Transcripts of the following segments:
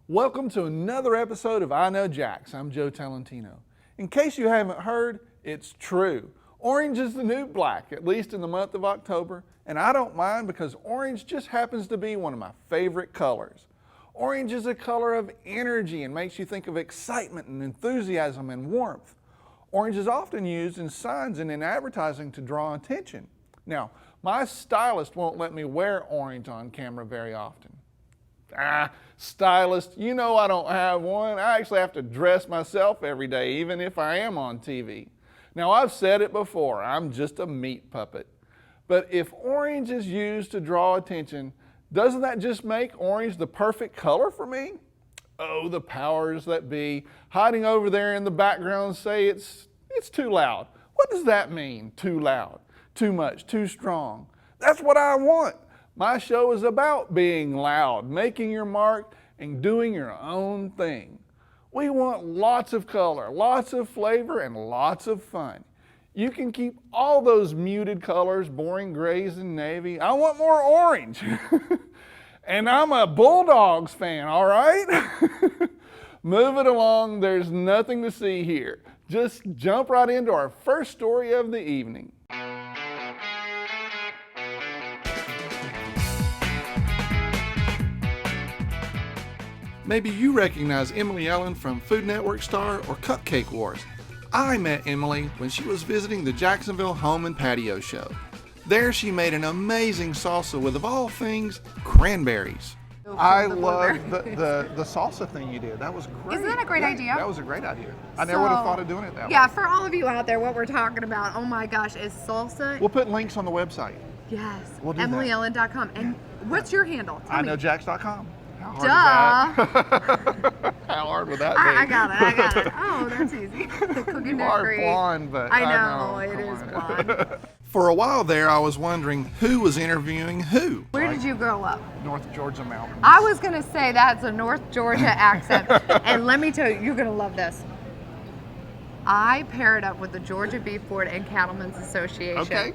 Welcome to another episode of I Know Jax. I'm Joe Talentino. In case you haven't heard, it's true. Orange is the new black, at least in the month of October, and I don't mind because orange just happens to be one of my favorite colors. Orange is a color of energy and makes you think of excitement and enthusiasm and warmth. Orange is often used in signs and in advertising to draw attention. Now, my stylist won't let me wear orange on camera very often. Stylist, you know I don't have one. I actually have to dress myself every day, even if I am on TV. Now, I've said it before, I'm just a meat puppet. But if orange is used to draw attention, doesn't that just make orange the perfect color for me? Oh, the powers that be, hiding over there in the background say it's too loud. What does that mean, too loud? Too much, too strong? That's what I want. My show is about being loud, making your mark, and doing your own thing. We want lots of color, lots of flavor, and lots of fun. You can keep all those muted colors, boring grays and navy. I want more orange. And I'm a Bulldogs fan, all right? Move it along, there's nothing to see here. Just jump right into our first story of the evening. Maybe you recognize Emily Alyn from Food Network Star or Cupcake Wars. I met Emily when she was visiting the Jacksonville Home and Patio Show. There she made an amazing salsa with, of all things, cranberries. I love the salsa thing you did. That was great. Isn't that a great idea? That was a great idea. I never would have thought of doing it that way. Yeah, for all of you out there, what we're talking about, oh my gosh, is salsa. We'll put links on the website. Yes. We'll do that. EmilyElyn.com. And what's your handle? Tell me. IKnowJax.com. How hard is that? How hard would that be? I got it. Oh, that's easy. Cooking You are degree. blonde, but I know, it come is on. blonde. For a while there, I was wondering who was interviewing who. Where did you grow up? North Georgia mountains. I was going to say that's a North Georgia accent. And let me tell you, you're going to love this. I paired up with the Georgia Beef Board and Cattlemen's Association. Okay.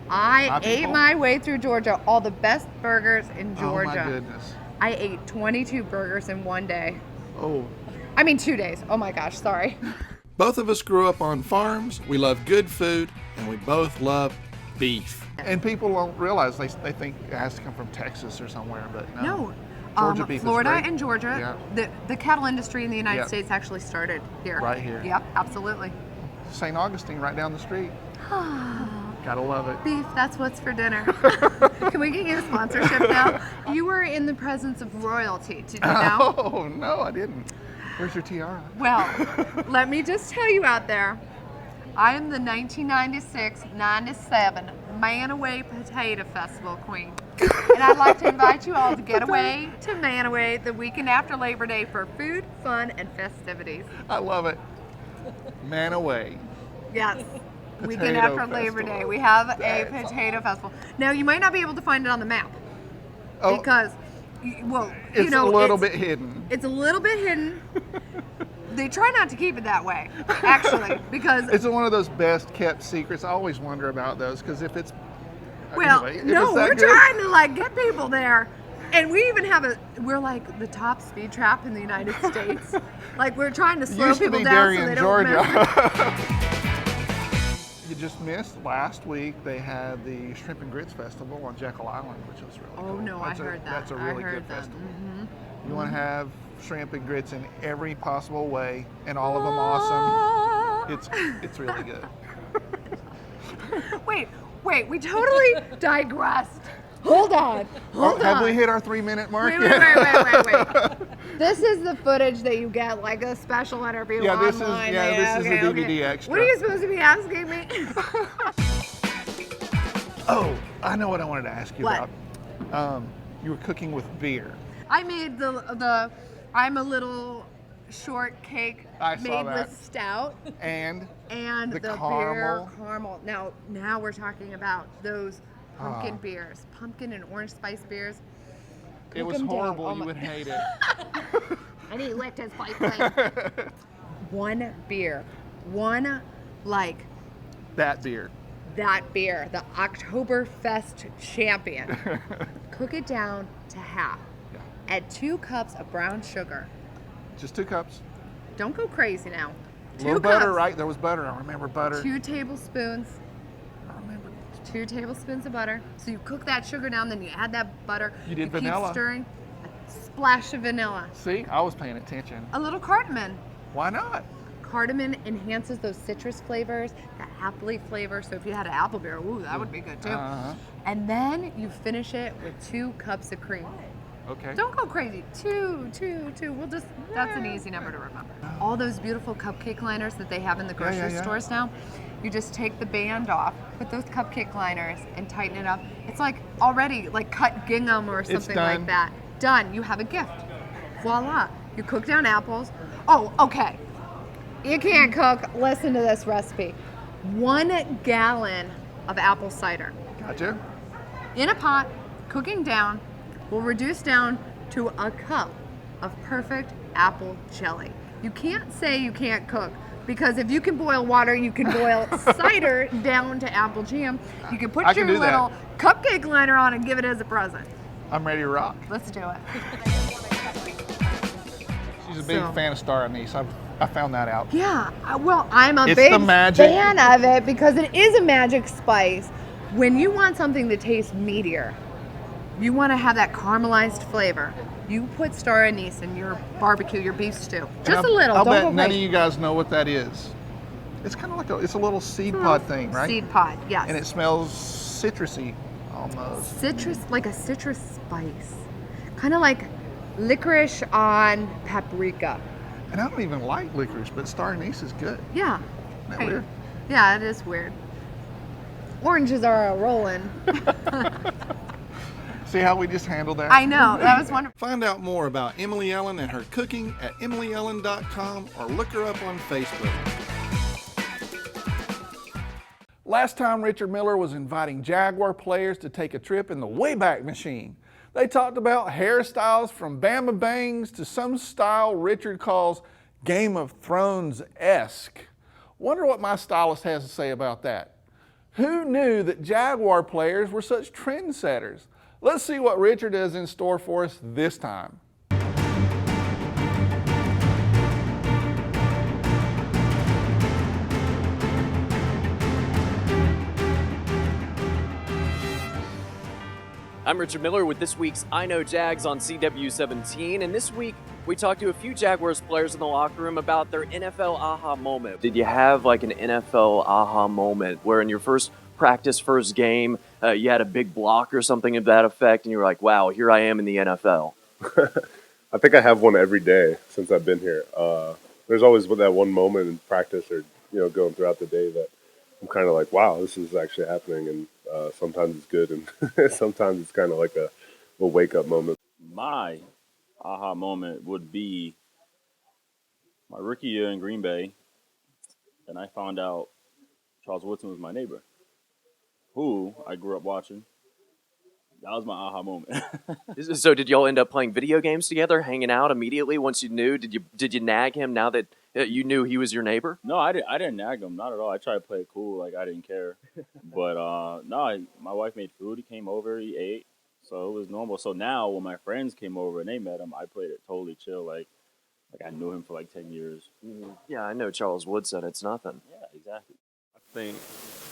I ate my way through Georgia, all the best burgers in Georgia. Oh my goodness. I ate 22 burgers in one day. Oh. I mean 2 days. Oh my gosh, sorry. Both of us grew up on farms, we love good food, and we both love beef. And people don't realize, they think it has to come from Texas or somewhere, but no. Georgia beef Florida is great. and Georgia, the cattle industry in the United States actually started here. Right here. Yep, absolutely. St. Augustine, right down the street. Gotta love it. Beef, that's what's for dinner. Can we get you a sponsorship now? You were in the presence of royalty, did you know? Oh, no, I didn't. Where's your tiara? Well, let me just tell you out there, I am the 1996-97 Manaway Potato Festival Queen. And I'd like to invite you all to get away to Manaway the weekend after Labor Day for food, fun, and festivities. I love it. Man away. Yes. Weekend Potato after Labor festival. Day, we have a That's potato festival. Now, you might not be able to find it on the map because, well, it's a little bit hidden. It's a little bit hidden. They try not to keep it that way, actually, because It's one of those best kept secrets. I always wonder about those because if it's well, anyway, if no, it's that we're good, trying to like get people there, and we even have we're like the top speed trap in the United States. Like we're trying to slow used to people be down so Darien, they don't mess. Georgia. You just missed last week. They had the Shrimp and Grits Festival on Jekyll Island, which was really cool. Oh no, I heard that. That's a really I heard good that. festival. Mm-hmm. You want to have shrimp and grits in every possible way, and all of them awesome. It's really good. Wait, we totally digressed. Hold on. Have we hit our 3-minute mark Wait. yet? This is the footage that you get, like a special interview Yeah, this online. is the DVD extra. What are you supposed to be asking me? Oh, I know what I wanted to ask you What? about. You were cooking with beer. I made I'm a little shortcake I saw made that. with stout And and the beer caramel. Now we're talking about those pumpkin Ah. beers, pumpkin and orange spice beers. it was them down. horrible. Oh You my- would hate it. And he licked his pipe clean. One beer, That beer. that beer, the Oktoberfest champion. Cook it down to half. Yeah. Add 2 cups of brown sugar. Just 2 cups. Don't go crazy now. A 2 little cups. butter, right? There was butter. I remember butter. 2 tablespoons. I remember. 2 tablespoons of butter. So you cook that sugar down, then you add that butter. You did vanilla. Keep stirring. A splash of vanilla. See, I was paying attention. A little cardamom. Why not? Cardamom enhances those citrus flavors, that appley flavor. So if you had an apple beer, ooh, that would be good too. And then you finish it with 2 cups of cream. Okay. Don't go crazy. 2. That's an easy number to remember. All those beautiful cupcake liners that they have in the grocery stores now, you just take the band off, put those cupcake liners and tighten it up. It's like already like cut gingham or something like that. Done. You have a gift. Voila. You cook down apples. Oh, okay. You can't cook. Listen to this recipe. 1 gallon of apple cider. Gotcha. In a pot, cooking down, will reduce down to a cup of perfect apple jelly. You can't say you can't cook, because if you can boil water, you can boil cider down to apple jam. You can put your little cupcake liner on and give it as a present. I'm ready to rock. Let's do it. She's a big fan of star anise. I found that out. Yeah, well, I'm a It's big the magic. fan of it because it is a magic spice. When you want something that tastes meatier, you want to have that caramelized flavor, you put star anise in your barbecue, your beef stew. Just a little. I'll Don't bet go none crazy. of you guys know what that is. It's kind of like it's a little seed pod thing, right? Seed pod, yes. And it smells citrusy almost. Citrus, like a citrus spice. Kind of like licorice on paprika. And I don't even like licorice, but star anise is good. Yeah. Isn't that Hey. weird? Yeah, it is weird. Oranges are a rolling. See how we just handled that? I know, that was wonderful. Find out more about Emily Alyn and her cooking at emilyalyn.com or look her up on Facebook. Last time Richard Miller was inviting Jaguar players to take a trip in the Wayback Machine. They talked about hairstyles from Bama Bangs to some style Richard calls Game of Thrones-esque. Wonder what my stylist has to say about that. Who knew that Jaguar players were such trendsetters? Let's see what Richard has in store for us this time. I'm Richard Miller with this week's I Know Jags on CW17, and this week we talked to a few Jaguars players in the locker room about their NFL aha moment. Did you have like an NFL aha moment where in your first practice, first game, you had a big block or something of that effect, and you were like, wow, here I am in the NFL? I think I have one every day since I've been here. There's always that one moment in practice or going throughout the day that I'm kind of like, wow, this is actually happening, and sometimes it's good, and sometimes it's kind of like a wake-up moment. My aha moment would be my rookie year in Green Bay, and I found out Charles Woodson was my neighbor, who I grew up watching. That was my aha moment. So did y'all end up playing video games together, hanging out immediately once you knew? Did you nag him now that you knew he was your neighbor? No, I didn't nag him, not at all. I tried to play it cool, like I didn't care. But no, my wife made food. He came over, he ate, so it was normal. So now when my friends came over and they met him, I played it totally chill, like I knew him for like 10 years. Mm-hmm. Yeah, I know Charles Woodson. It's nothing. Yeah, exactly. I think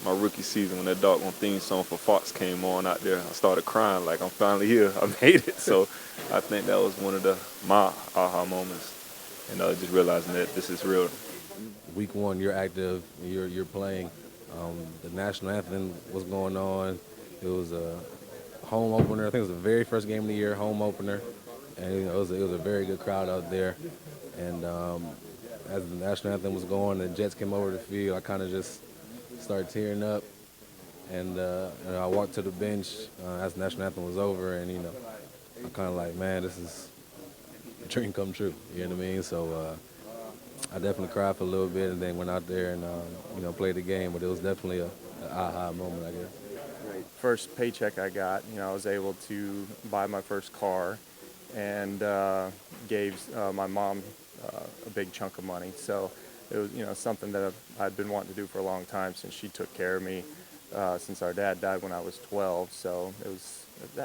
my rookie season when that doggone theme song for Fox came on out there, I started crying like I'm finally here. I made it. So I think that was one of my aha moments. And just realizing that this is real. Week 1, you're active, you're playing. The national anthem was going on. It was a home opener. I think it was the very first game of the year, home opener. And it was a very good crowd out there. And as the national anthem was going, the Jets came over the field, I kind of just started tearing up. And I walked to the bench as the national anthem was over, and I'm kind of like, man, this is a dream come true. You know what I mean? So I definitely cried for a little bit, and then went out there and played the game. But it was definitely an aha moment, I guess. First paycheck I got, I was able to buy my first car, and gave my mom a big chunk of money. So it was something that I'd been wanting to do for a long time since she took care of me since our dad died when I was 12. So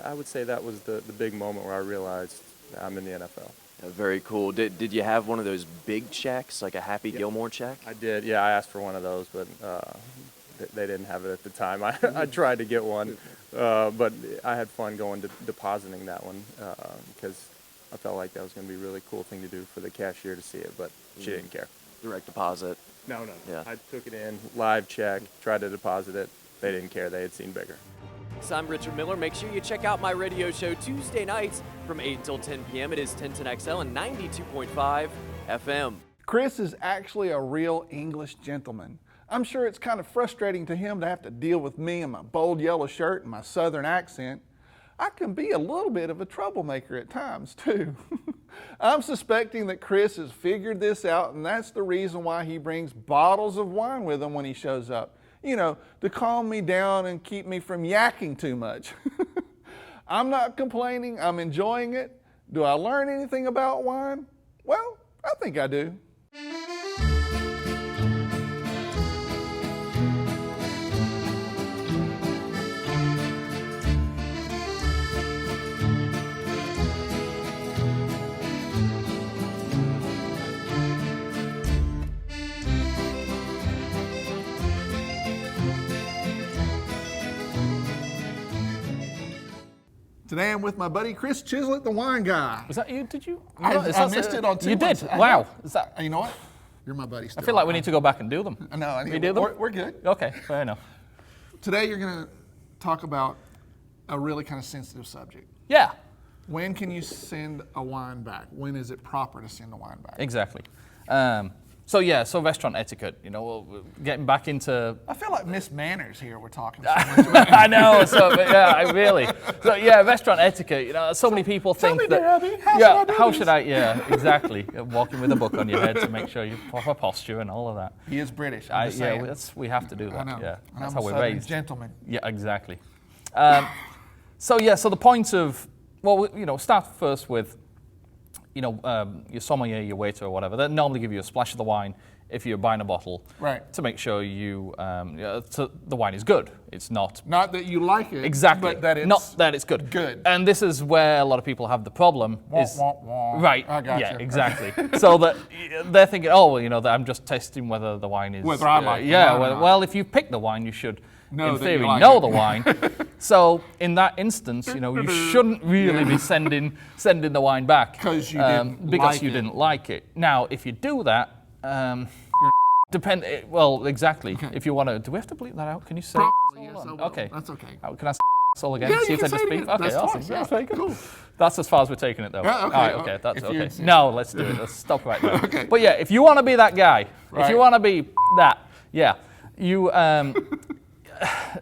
I would say that was the big moment where I realized I'm in the NFL. Very cool. Did you have one of those big checks, like a Happy Gilmore check? I did. Yeah, I asked for one of those, but they didn't have it at the time. I tried to get one, but I had fun going to depositing that one because I felt like that was going to be a really cool thing to do for the cashier to see it, but she didn't care. Direct deposit. No. Yeah. I took it in, live check, tried to deposit it. They didn't care. They had seen bigger. So I'm Richard Miller. Make sure you check out my radio show Tuesday nights from 8 until 10 p.m. It is 1010XL and 92.5 FM. Kris is actually a real English gentleman. I'm sure it's kind of frustrating to him to have to deal with me in my bold yellow shirt and my southern accent. I can be a little bit of a troublemaker at times too. I'm suspecting that Kris has figured this out, and that's the reason why he brings bottles of wine with him when he shows up. You know, to calm me down and keep me from yakking too much. I'm not complaining, I'm enjoying it. Do I learn anything about wine? Well, I think I do. Today I'm with my buddy Kris Chislett, the wine guy. Was that you? Did you? I missed it on two You did? ones. Wow. Is that? You know what? You're my buddy still. I feel like we need to go back and do them. No, I need We do them? We're good. Okay, fair enough. Today you're going to talk about a really kind of sensitive subject. Yeah, When can you send a wine back? When is it proper to send a wine back? exactly. So restaurant etiquette, you know, getting back into... I feel like Miss Manners here we're talking so much about. I know, really. So yeah, restaurant etiquette, you know, so many people think that... How should I, exactly. Walking with a book on your head to make sure you proper posture and all of that. He is British. I'm just saying. We have to do that. I know. Yeah, And that's I'm how a we're Southern raised. gentleman. Yeah, exactly. So the point of, start first with, your sommelier, your waiter or whatever. They normally give you a splash of the wine if you're buying a bottle, right? To make sure the wine is good. It's not that you like it, exactly, but that it's not that it's good. Good. And this is where a lot of people have the problem. Right? I got yeah, you. exactly. So that they're thinking, that I'm just testing whether the wine is. Whether I like it. Yeah. Well, if you pick the wine, you should. Know in theory, like know it. the wine. So in that instance, you shouldn't really be sending the wine back because you didn't like it. Now, if you do that, exactly. Okay. If you want to, do we have to bleep that out? Can you say? Probably, yes, I will. Okay, that's okay. Can I all again? Yeah, see you if can they just say it beep. again. Okay, That's awesome. fine, yeah. That's very good. Cool. That's as far as we're taking it, though. Yeah, okay. All right, okay, that's If you okay. insist. No, let's do it. Let's stop right there. Okay. But yeah, if you want to be that guy, if Right. you want to be that, you.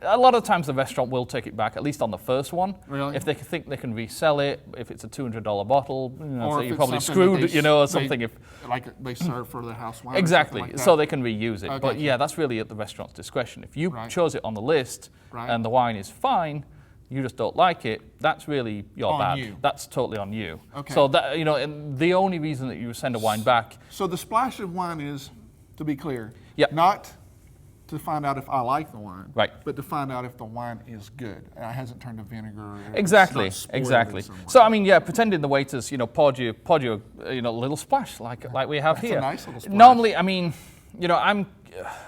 A lot of times the restaurant will take it back, at least on the first one. Really? If they think they can resell it, if it's a $200 bottle, Or so if you're it's probably something that screwed, they or s- something. they- like they serve for their house wine. Exactly, Or something like so that. they can reuse it. Okay. But yeah, that's really at the restaurant's discretion. If you Right. chose it on the list Right. and the wine is fine, you just don't like it, that's really your On bad. you. That's totally on you. Okay. So that and the only reason that you send a wine back, So the splash of wine is, to be clear, Yep. not to find out if I like the wine, Right. but to find out if the wine is good and it hasn't turned to vinegar. Or it's exactly, not spoiled in exactly. some way. So I mean, yeah, pretending the waiters, poured you, little splash like we have That's a here. nice little splash. Normally, I mean,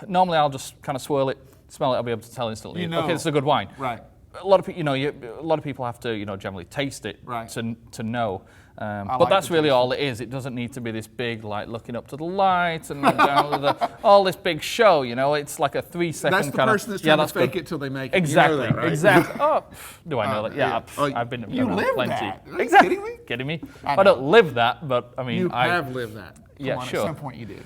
normally I'll just kind of swirl it, smell it, I'll be able to tell instantly. You know. Okay, it's a good wine. Right. A lot of people, a lot of people have to, generally taste it Right. to know. But like that's to really taste all it is. It doesn't need to be this big, like looking up to the light and all this big show. It's like a 3-second That's the kind person of. that's trying to fake it till they make it. Exactly. You know that, right? Exactly. Oh, do I know that? Yeah. I've been. You around live plenty. that. Are you Exactly. kidding me? Kidding me? I I don't live that, but I mean, You I have lived that. Come Yeah, on, sure. At some point you did.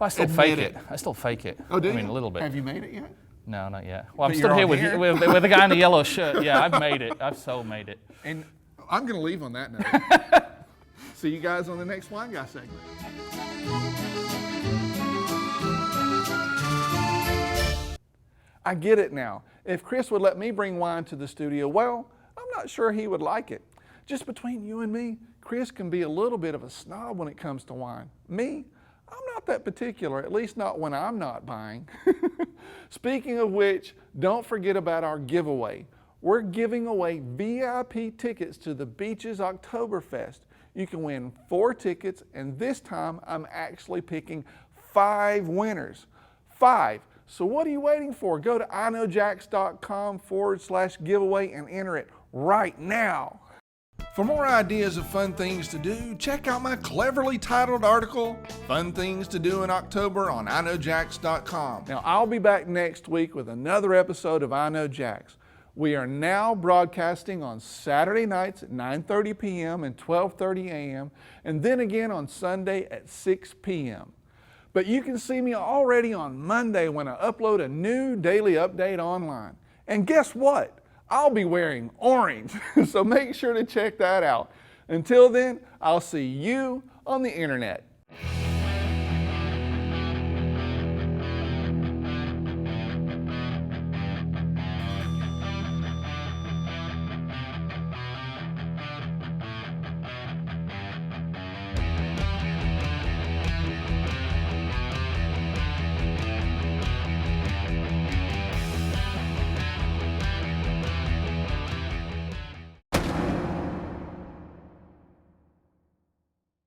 I still admit fake it. it. I still fake it. Oh, do I you? mean, a little bit. Have you made it yet? No, not yet. Well, I'm But stood you're here on with, here? with the guy in the yellow shirt. Yeah, I've made it. I've so made it. And I'm going to leave on that note. See you guys on the next Wine Guy segment. I get it now. If Kris would let me bring wine to the studio, well, I'm not sure he would like it. Just between you and me, Kris can be a little bit of a snob when it comes to wine. Me, I'm not that particular, at least not when I'm not buying. Speaking of which, don't forget about our giveaway. We're giving away VIP tickets to the Beaches Oktoberfest. you can win 4 tickets, and this time I'm actually picking 5 winners. 5. So what are you waiting for? Go to iknowjax.com/giveaway and enter it right now. For more ideas of fun things to do, check out my cleverly titled article, Fun Things to Do in October, on iknowjax.com. Now, I'll be back next week with another episode of I Know Jax. We are now broadcasting on Saturday nights at 9:30 p.m. and 12:30 a.m., and then again on Sunday at 6 p.m. But you can see me already on Monday when I upload a new daily update online. And guess what? I'll be wearing orange, so make sure to check that out. Until then, I'll see you on the internet.